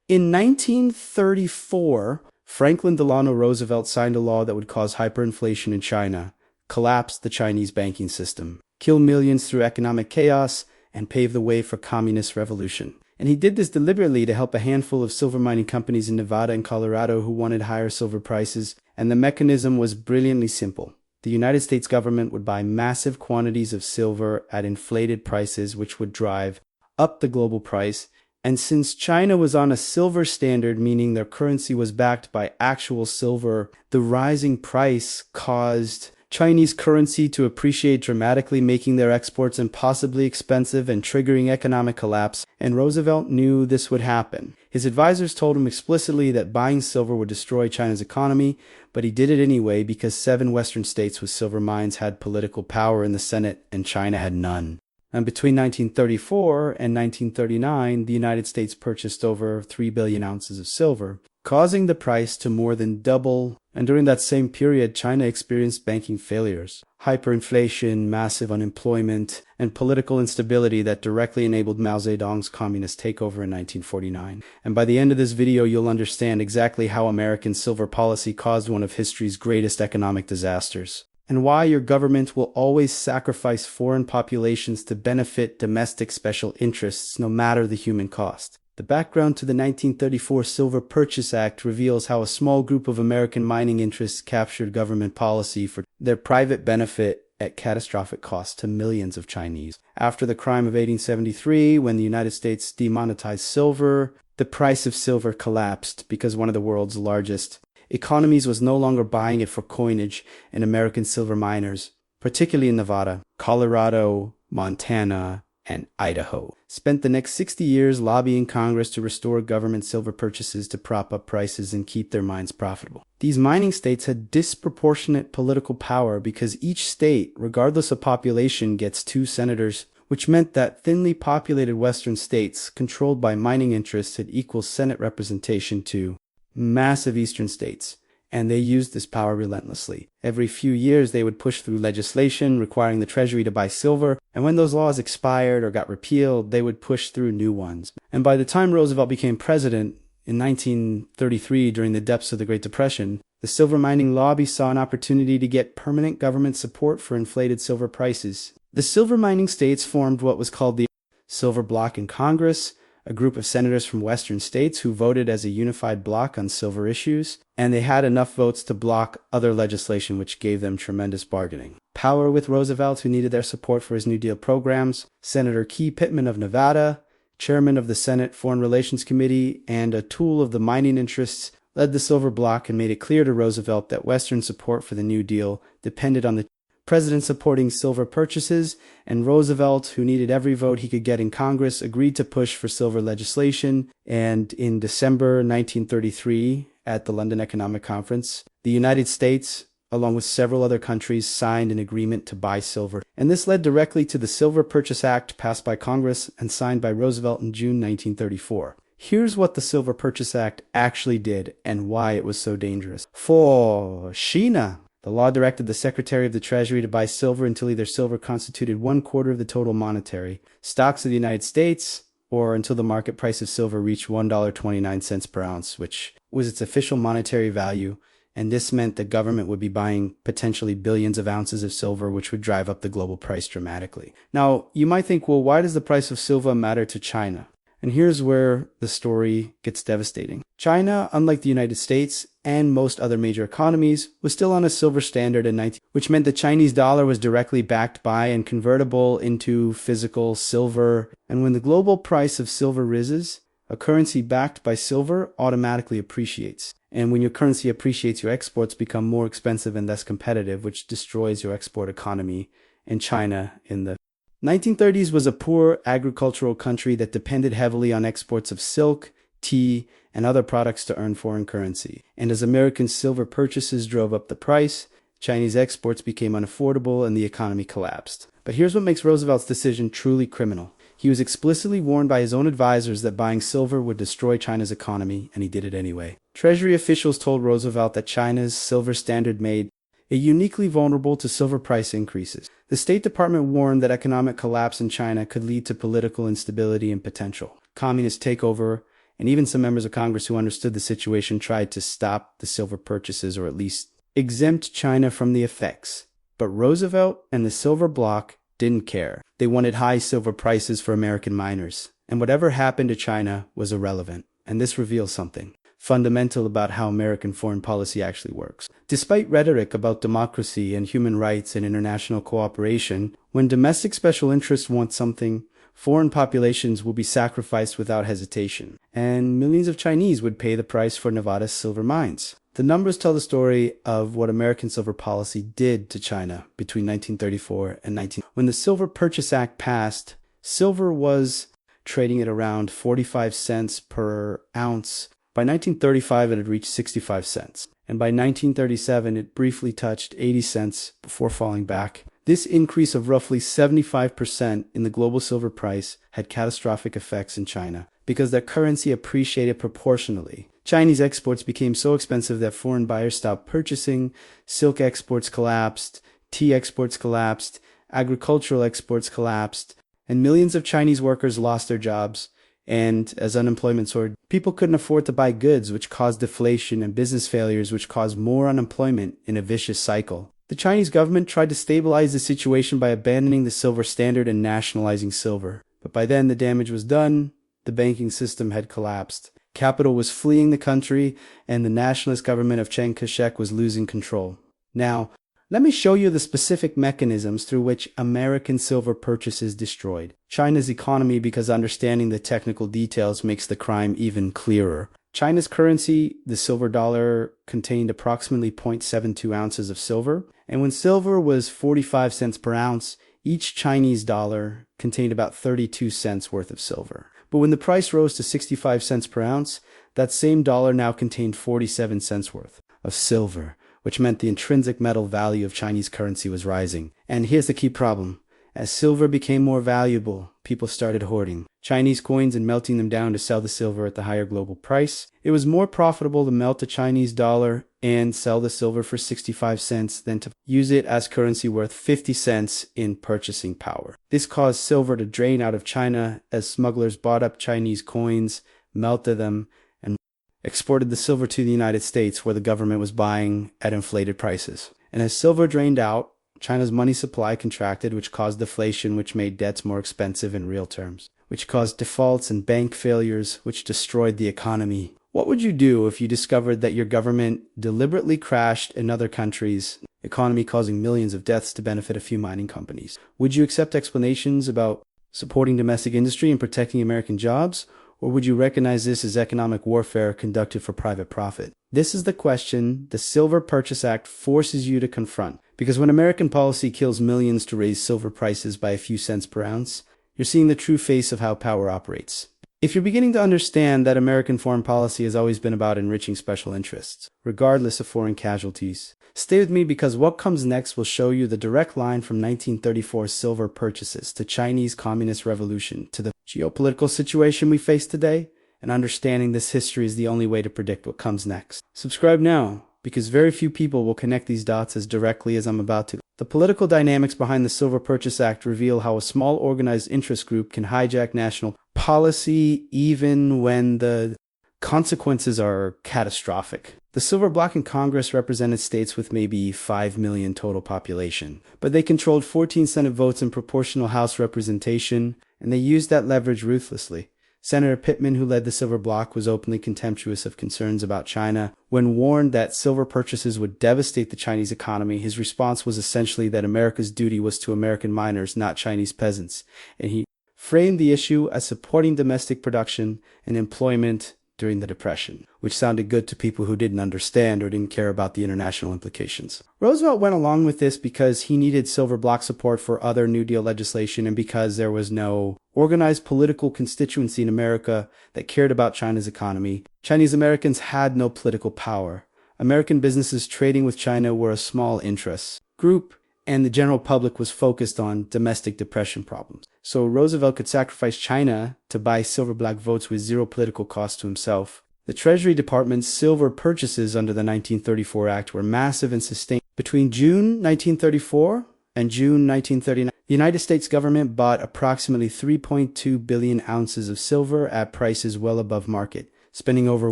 In 1934, Franklin Delano Roosevelt signed a law that would cause hyperinflation in China, collapse the Chinese banking system, kill millions through economic chaos, and pave the way for communist revolution. And he did this deliberately to help a handful of silver mining companies in Nevada and Colorado who wanted higher silver prices, and the mechanism was brilliantly simple. The United States government would buy massive quantities of silver at inflated prices, which would drive up the global price. And since China was on a silver standard, meaning their currency was backed by actual silver, the rising price caused Chinese currency to appreciate dramatically, making their exports impossibly expensive and triggering economic collapse, and Roosevelt knew this would happen. His advisors told him explicitly that buying silver would destroy China's economy, but he did it anyway because 7 Western states with silver mines had political power in the Senate and China had none. And between 1934 and 1939, the United States purchased over 3 billion ounces of silver, causing the price to more than double. And during that same period, China experienced banking failures, hyperinflation, massive unemployment, and political instability that directly enabled Mao Zedong's communist takeover in 1949. And by the end of this video, you'll understand exactly how American silver policy caused one of history's greatest economic disasters, and why your government will always sacrifice foreign populations to benefit domestic special interests, no matter the human cost. The background to the 1934 Silver Purchase Act reveals how a small group of American mining interests captured government policy for their private benefit at catastrophic cost to millions of Chinese. After the crime of 1873, when the United States demonetized silver, the price of silver collapsed because one of the world's largest economies was no longer buying it for coinage, and American silver miners, particularly in Nevada, Colorado, Montana, and Idaho, spent the next 60 years lobbying Congress to restore government silver purchases to prop up prices and keep their mines profitable. These mining states had disproportionate political power because each state, regardless of population, gets 2 senators, which meant that thinly populated Western states controlled by mining interests had equal Senate representation to massive Eastern states, and they used this power relentlessly. Every few years, they would push through legislation requiring the Treasury to buy silver, and when those laws expired or got repealed, they would push through new ones. And by the time Roosevelt became president in 1933, during the depths of the Great Depression, the silver mining lobby saw an opportunity to get permanent government support for inflated silver prices. The silver mining states formed what was called the Silver Bloc in Congress, a group of senators from Western states who voted as a unified bloc on silver issues, and they had enough votes to block other legislation, which gave them tremendous bargaining power with Roosevelt, who needed their support for his New Deal programs. Senator Key Pittman of Nevada, chairman of the Senate Foreign Relations Committee and a tool of the mining interests, led the Silver Bloc and made it clear to Roosevelt that Western support for the New Deal depended on the president supporting silver purchases, and Roosevelt, who needed every vote he could get in Congress, agreed to push for silver legislation. And in December 1933, at the London Economic Conference, the United States, along with several other countries, signed an agreement to buy silver. And this led directly to the Silver Purchase Act passed by Congress and signed by Roosevelt in June 1934. Here's what the Silver Purchase Act actually did and why it was so dangerous. For China, the law directed the Secretary of the Treasury to buy silver until either silver constituted 1/4 of the total monetary stocks of the United States, or until the market price of silver reached $1.29 per ounce, which was its official monetary value. And this meant the government would be buying potentially billions of ounces of silver, which would drive up the global price dramatically. Now, you might think, well, why does the price of silver matter to China? And here's where the story gets devastating. China, unlike the United States and most other major economies, was still on a silver standard in 19, which meant the Chinese dollar was directly backed by and convertible into physical silver. And when the global price of silver rises, a currency backed by silver automatically appreciates. And when your currency appreciates, your exports become more expensive and less competitive, which destroys your export economy. And China in the 1930s was a poor agricultural country that depended heavily on exports of silk, tea, and other products to earn foreign currency. And as American silver purchases drove up the price, Chinese exports became unaffordable and the economy collapsed. But here's what makes Roosevelt's decision truly criminal. He was explicitly warned by his own advisors that buying silver would destroy China's economy, and he did it anyway. Treasury officials told Roosevelt that China's silver standard made it uniquely vulnerable to silver price increases. The State Department warned that economic collapse in China could lead to political instability and potential communist takeover, and even some members of Congress who understood the situation tried to stop the silver purchases or at least exempt China from the effects. But Roosevelt and the Silver Bloc didn't care. They wanted high silver prices for American miners, and whatever happened to China was irrelevant. And this reveals something fundamental about how American foreign policy actually works. Despite rhetoric about democracy and human rights and international cooperation, when domestic special interests want something, foreign populations will be sacrificed without hesitation, and millions of Chinese would pay the price for Nevada's silver mines. The numbers tell the story of what American silver policy did to China between 1934 and 19... When the Silver Purchase Act passed, silver was trading at around 45 cents per ounce. By 1935, it had reached 65 cents. And by 1937, it briefly touched 80 cents before falling back. This increase of roughly 75% in the global silver price had catastrophic effects in China because their currency appreciated proportionally. Chinese exports became so expensive that foreign buyers stopped purchasing, silk exports collapsed, tea exports collapsed, agricultural exports collapsed, and millions of Chinese workers lost their jobs. And as unemployment soared, people couldn't afford to buy goods, which caused deflation, and business failures, which caused more unemployment in a vicious cycle. The Chinese government tried to stabilize the situation by abandoning the silver standard and nationalizing silver. But by then, the damage was done. The banking system had collapsed. Capital was fleeing the country, and the nationalist government of Chiang Kai-shek was losing control. Now, let me show you the specific mechanisms through which American silver purchases destroyed China's economy, because understanding the technical details makes the crime even clearer. China's currency, the silver dollar, contained approximately 0.72 ounces of silver, and when silver was 45 cents per ounce, each Chinese dollar contained about 32 cents worth of silver. But when the price rose to 65 cents per ounce, that same dollar now contained 47 cents worth of silver, which meant the intrinsic metal value of Chinese currency was rising. And here's the key problem. As silver became more valuable, people started hoarding Chinese coins and melting them down to sell the silver at the higher global price. It was more profitable to melt a Chinese dollar and sell the silver for 65 cents than to use it as currency worth 50 cents in purchasing power. This caused silver to drain out of China as smugglers bought up Chinese coins, melted them, and exported the silver to the United States, where the government was buying at inflated prices. And as silver drained out, China's money supply contracted, which caused deflation, which made debts more expensive in real terms, which caused defaults and bank failures, which destroyed the economy. What would you do if you discovered that your government deliberately crashed another country's economy, causing millions of deaths to benefit a few mining companies? Would you accept explanations about supporting domestic industry and protecting American jobs? Or would you recognize this as economic warfare conducted for private profit? This is the question the Silver Purchase Act forces you to confront. Because when American policy kills millions to raise silver prices by a few cents per ounce, you're seeing the true face of how power operates. If you're beginning to understand that American foreign policy has always been about enriching special interests, regardless of foreign casualties, stay with me, because what comes next will show you the direct line from 1934 silver purchases to Chinese Communist Revolution to the geopolitical situation we face today, and understanding this history is the only way to predict what comes next. Subscribe now, because very few people will connect these dots as directly as I'm about to. The political dynamics behind the Silver Purchase Act reveal how a small organized interest group can hijack national policy even when the consequences are catastrophic. The Silver Bloc in Congress represented states with maybe 5 million total population, but they controlled 14 Senate votes in proportional House representation, and they used that leverage ruthlessly. Senator Pittman, who led the Silver Bloc, was openly contemptuous of concerns about China. When warned that silver purchases would devastate the Chinese economy, his response was essentially that America's duty was to American miners, not Chinese peasants, and he framed the issue as supporting domestic production and employment during the Depression, which sounded good to people who didn't understand or didn't care about the international implications. Roosevelt went along with this because he needed Silver Bloc support for other New Deal legislation, and because there was no organized political constituency in America that cared about China's economy. Chinese Americans had no political power. American businesses trading with China were a small interest group, and the general public was focused on domestic depression problems. So Roosevelt could sacrifice China to buy Silver Bloc votes with zero political cost to himself. The Treasury Department's silver purchases under the 1934 Act were massive and sustained. Between June 1934 and June 1939, the United States government bought approximately 3.2 billion ounces of silver at prices well above market. spending over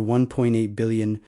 $1.8 billion,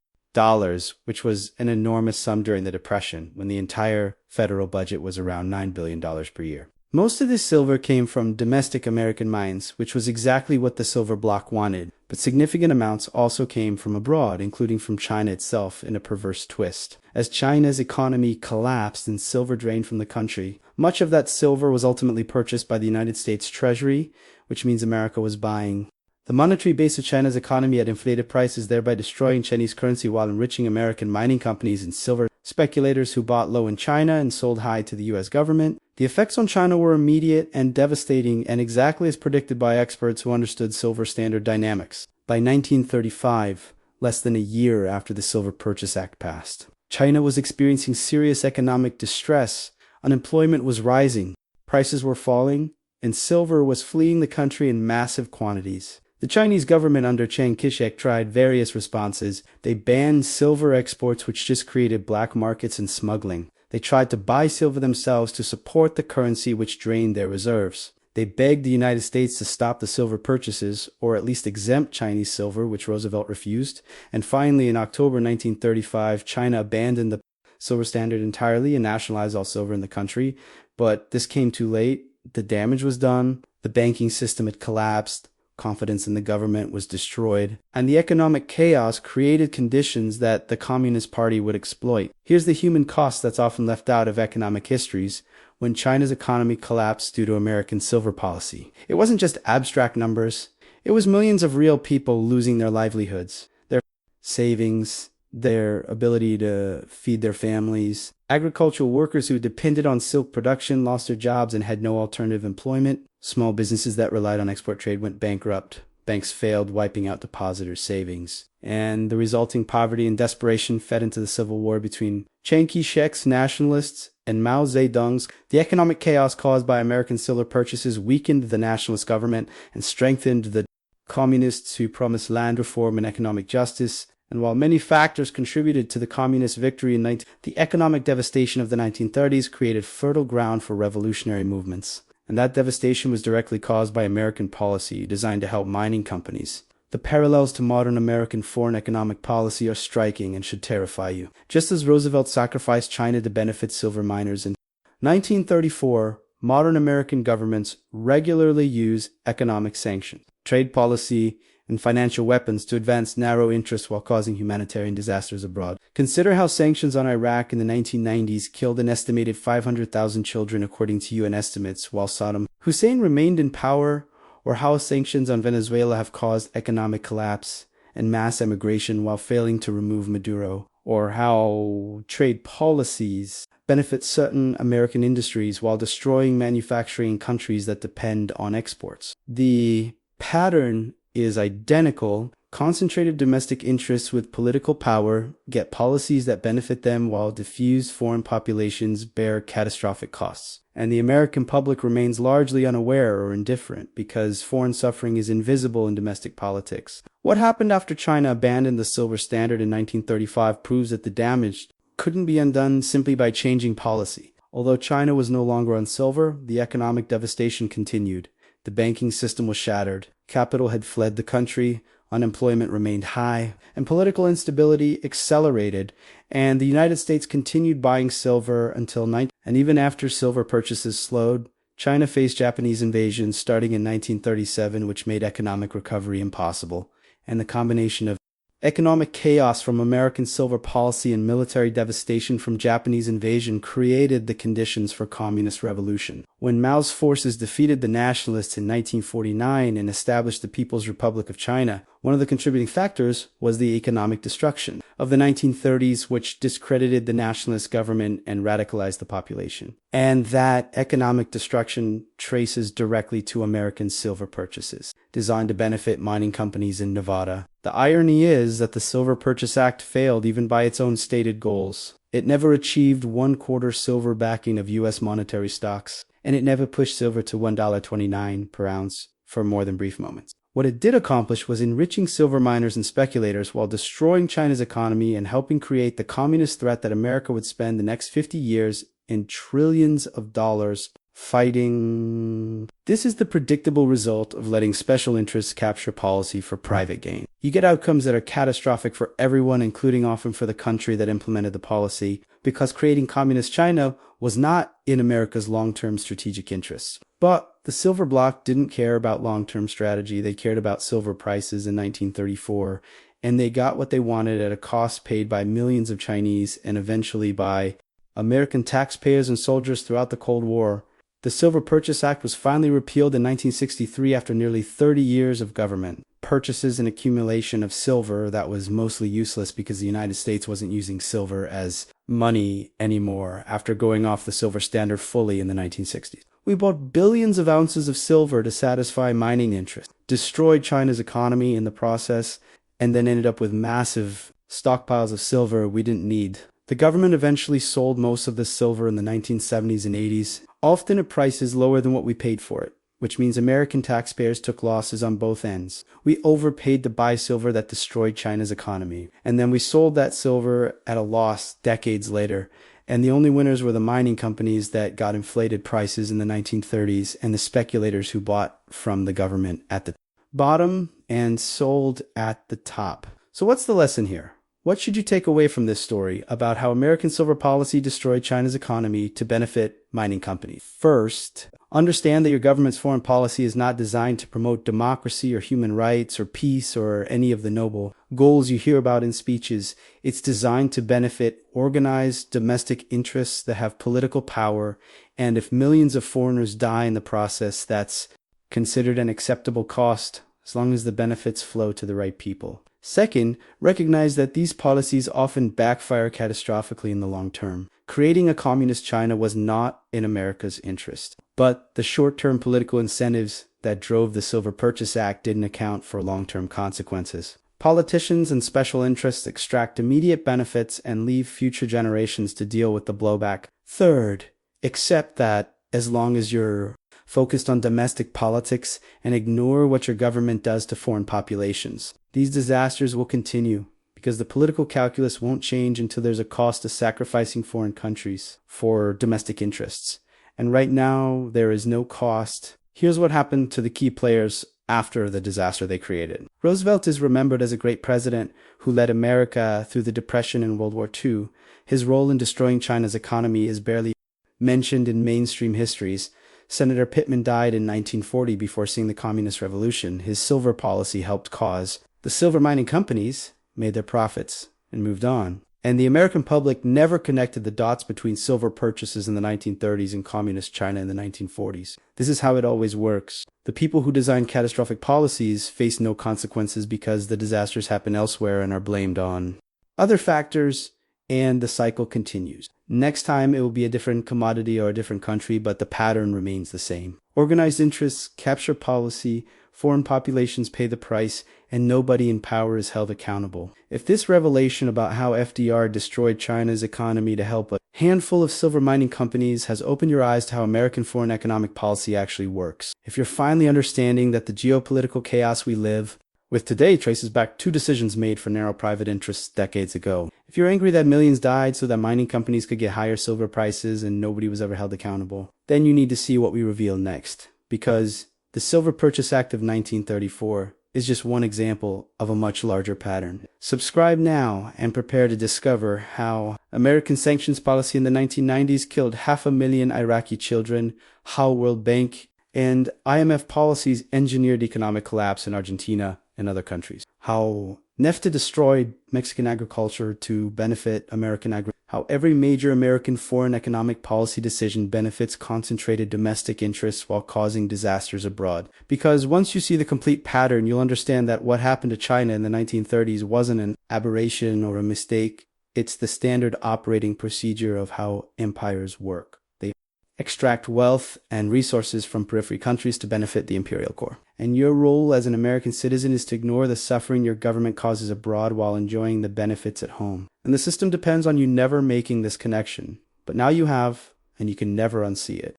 which was an enormous sum during the Depression, when the entire federal budget was around $9 billion per year. Most of this silver came from domestic American mines, which was exactly what the Silver Bloc wanted, but significant amounts also came from abroad, including from China itself, in a perverse twist. As China's economy collapsed and silver drained from the country, much of that silver was ultimately purchased by the United States Treasury, which means America was buying. The monetary base of China's economy at inflated prices, thereby destroying Chinese currency while enriching American mining companies and silver speculators who bought low in China and sold high to the US government. The effects on China were immediate and devastating, and exactly as predicted by experts who understood silver standard dynamics. By 1935, less than a year after the Silver Purchase Act passed, China was experiencing serious economic distress. Unemployment was rising, prices were falling, and silver was fleeing the country in massive quantities. The Chinese government under Chiang Kai-shek tried various responses. They banned silver exports, which just created black markets and smuggling. They tried to buy silver themselves to support the currency, which drained their reserves. They begged the United States to stop the silver purchases, or at least exempt Chinese silver, which Roosevelt refused. And finally, in October 1935, China abandoned the silver standard entirely and nationalized all silver in the country. But this came too late. The damage was done. The banking system had collapsed. Confidence in the government was destroyed, and the economic chaos created conditions that the Communist Party would exploit. Here's the human cost that's often left out of economic histories. When China's economy collapsed due to American silver policy, it wasn't just abstract numbers. It was millions of real people losing their livelihoods, their savings, their ability to feed their families. Agricultural workers who depended on silk production lost their jobs and had no alternative employment. Small businesses that relied on export trade went bankrupt. Banks failed, wiping out depositors' savings. And the resulting poverty and desperation fed into the civil war between Chiang Kai-shek's nationalists and Mao Zedong's. The economic chaos caused by American silver purchases weakened the nationalist government and strengthened the communists who promised land reform and economic justice. And while many factors contributed to the communist victory the economic devastation of the 1930s created fertile ground for revolutionary movements. And that devastation was directly caused by American policy designed to help mining companies. The parallels to modern American foreign economic policy are striking and should terrify you. Just as Roosevelt sacrificed China to benefit silver miners in 1934, modern American governments regularly use economic sanctions, trade policy, and financial weapons to advance narrow interests while causing humanitarian disasters abroad. Consider how sanctions on Iraq in the 1990s killed an estimated 500,000 children according to UN estimates while Saddam Hussein remained in power, or how sanctions on Venezuela have caused economic collapse and mass emigration while failing to remove Maduro, or how trade policies benefit certain American industries while destroying manufacturing in countries that depend on exports. The pattern is identical. Concentrated domestic interests with political power get policies that benefit them while diffused foreign populations bear catastrophic costs. And the American public remains largely unaware or indifferent because foreign suffering is invisible in domestic politics. What happened after China abandoned the silver standard in 1935 proves that the damage couldn't be undone simply by changing policy. Although China was no longer on silver, the economic devastation continued. The banking system was shattered, capital had fled the country, unemployment remained high, and political instability accelerated, and the United States continued buying silver until and even after silver purchases slowed, China faced Japanese invasion starting in 1937, which made economic recovery impossible, and the combination of economic chaos from American silver policy and military devastation from Japanese invasion created the conditions for communist revolution. When Mao's forces defeated the nationalists in 1949 and established the People's Republic of China, one of the contributing factors was the economic destruction of the 1930s, which discredited the nationalist government and radicalized the population. And that economic destruction traces directly to American silver purchases, designed to benefit mining companies in Nevada. The irony is that the Silver Purchase Act failed even by its own stated goals. It never achieved 1/4 silver backing of U.S. monetary stocks, and it never pushed silver to $1.29 per ounce for more than brief moments. What it did accomplish was enriching silver miners and speculators while destroying China's economy and helping create the communist threat that America would spend the next 50 years in trillions of dollars fighting. This is the predictable result of letting special interests capture policy for private gain. You get outcomes that are catastrophic for everyone, including often for the country that implemented the policy, because creating communist China was not in America's long-term strategic interests. But the Silver Bloc didn't care about long-term strategy. They cared about silver prices in 1934, and they got what they wanted at a cost paid by millions of Chinese and eventually by American taxpayers and soldiers throughout the Cold War. The Silver Purchase Act was finally repealed in 1963 after nearly 30 years of government purchases and accumulation of silver that was mostly useless because the United States wasn't using silver as money anymore after going off the silver standard fully in the 1960s. We bought billions of ounces of silver to satisfy mining interests, destroyed China's economy in the process, and then ended up with massive stockpiles of silver we didn't need. The government eventually sold most of the silver in the 1970s and 80s, often at prices lower than what we paid for it, which means American taxpayers took losses on both ends. We overpaid to buy silver that destroyed China's economy, and then we sold that silver at a loss decades later. And the only winners were the mining companies that got inflated prices in the 1930s and the speculators who bought from the government at the bottom and sold at the top. So what's the lesson here? What should you take away from this story about how American silver policy destroyed China's economy to benefit mining companies? First, understand that your government's foreign policy is not designed to promote democracy or human rights or peace or any of the noble goals you hear about in speeches. It's designed to benefit organized domestic interests that have political power, and if millions of foreigners die in the process, that's considered an acceptable cost as long as the benefits flow to the right people. Second, recognize that these policies often backfire catastrophically in the long term. Creating a communist China was not in America's interest, but the short-term political incentives that drove the Silver Purchase Act didn't account for long-term consequences. Politicians and special interests extract immediate benefits and leave future generations to deal with the blowback. Third, accept that as long as you're focused on domestic politics and ignore what your government does to foreign populations, these disasters will continue because the political calculus won't change until there's a cost to sacrificing foreign countries for domestic interests. And right now, there is no cost. Here's what happened to the key players after the disaster they created. Roosevelt is remembered as a great president who led America through the Depression and World War II. His role in destroying China's economy is barely mentioned in mainstream histories. Senator Pittman died in 1940 before seeing the Communist Revolution. His silver policy helped cause. The silver mining companies made their profits and moved on. And the American public never connected the dots between silver purchases in the 1930s and communist China in the 1940s. This is how it always works. The people who design catastrophic policies face no consequences because the disasters happen elsewhere and are blamed on other factors, and the cycle continues. Next time it will be a different commodity or a different country, but the pattern remains the same. Organized interests capture policy, foreign populations pay the price, and nobody in power is held accountable. If this revelation about how FDR destroyed China's economy to help a handful of silver mining companies has opened your eyes to how American foreign economic policy actually works, if you're finally understanding that the geopolitical chaos we live with today traces back 2 decisions made for narrow private interests decades ago, if you're angry that millions died so that mining companies could get higher silver prices and nobody was ever held accountable, then you need to see what we reveal next, because the Silver Purchase Act of 1934 is just one example of a much larger pattern. Subscribe now and prepare to discover how American sanctions policy in the 1990s killed 500,000 Iraqi children, how World Bank and IMF policies engineered economic collapse in Argentina and other countries, how NAFTA destroyed Mexican agriculture to benefit American agriculture, how every major American foreign economic policy decision benefits concentrated domestic interests while causing disasters abroad. Because once you see the complete pattern, you'll understand that what happened to China in the 1930s wasn't an aberration or a mistake. It's the standard operating procedure of how empires work. They extract wealth and resources from periphery countries to benefit the imperial core. And your role as an American citizen is to ignore the suffering your government causes abroad while enjoying the benefits at home. And the system depends on you never making this connection. But now you have, and you can never unsee it.